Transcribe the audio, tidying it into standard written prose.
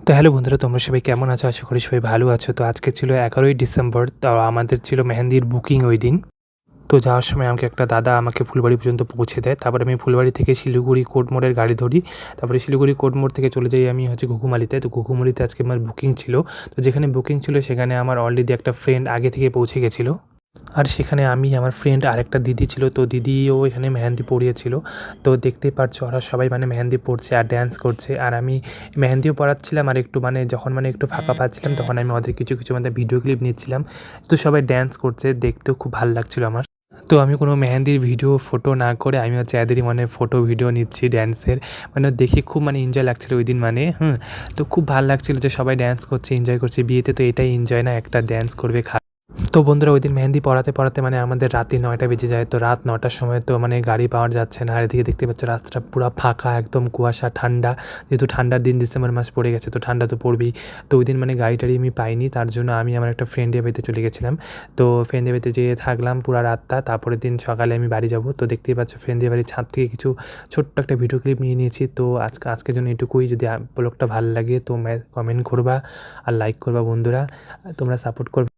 তো হ্যালো বন্ধুরা, তোমরা সবাই কেমন আছো? আশা করি সবাই ভালো আছো। তো আজকে ছিল 11ই ডিসেম্বর। তো আমাদের ছিল মেহেন্দির বুকিং ওইদিন। তো যাওয়ার সময় আমাকে একটা দাদা আমাকে ফুলবাড়ি পর্যন্ত পৌঁছে দেয়। তারপরে আমি ফুলবাড়ি থেকে শিলিগুড়ি কোর্ট মোড়ের গাড়ি ধরি। তারপরে শিলিগুড়ি কোর্ট মোড় থেকে চলে যাই আমি ঘুঘুমারিতে। তো ঘুঘুমারিতে আজকে আমার বুকিং ছিল। তো যেখানে বুকিং ছিল সেখানে আমার অলরেডি একটা ফ্রেন্ড আগে থেকে পৌঁছে গেছিল। আর সেখানে আমি, আমার ফ্রেন্ড আর একটা দিদি ছিল। তো দিদিও এখানে মেহেন্দি পড়িয়েছিল। তো দেখতেই পারছো ওরা সবাই মেহেন্দি পড়ছে আর ড্যান্স করছে। আর আমি মেহেন্দিও পড়াচ্ছিলাম আর একটু যখন একটু ফাঁকা পাচ্ছিলাম তখন আমি ওদের কিছু ভিডিও ক্লিপ নিচ্ছিলাম। তো সবাই ড্যান্স করছে, দেখতেও খুব ভাল লাগছিল আমার। তো আমি কোনো মেহেন্দির ভিডিও, ফটো না করে আমি এদেরই ফটো ভিডিও নিচ্ছি ড্যান্সের। দেখে খুব এনজয় লাগছিল ওইদিন তো খুব ভাল লাগছিল যে সবাই ড্যান্স করছে, এনজয় করছে। বিয়েতে তো এটাই এনজয় না, একটা ড্যান্স করবে তো বন্ধুরা ওইদিন মেহেন্দি পড়াতে আমাদের রাতে 9টা বেজে যায়। তো রাত 9টার সময় তো গাড়ি পাওয়া যাচ্ছে না। আর এদিকে দেখতে পাচ্ছ রাস্তাটা পুরা ফাঁকা, একদম কুয়াশা, ঠান্ডা। যেহেতু ঠান্ডার দিন, ডিসেম্বর মাস পড়ে গেছে, তো ঠান্ডা তো পড়বেই। তো ওইদিন গাড়ি টাড়ি আমি পাইনি, তার জন্য আমি আমার একটা ফ্রেন্ডের বাড়িতে চলে গেছিলাম। তো ফ্রেন্ডের বাড়িতে যেয়ে থাকলাম পুরা রাতটা। তারপরের দিন সকালে আমি বাড়ি যাব। তো দেখতেই পাচ্ছ ফ্রেন্ডের বাড়ির ছাদ থেকে কিছু ছোট্ট একটা ভিডিও ক্লিপ নিয়ে নিয়েছি। তো আজকের জন্য এটুকুই। যদি ব্লগটা ভালো লাগে তো কমেন্ট করবা আর লাইক করবা বন্ধুরা, তোমরা সাপোর্ট করবে।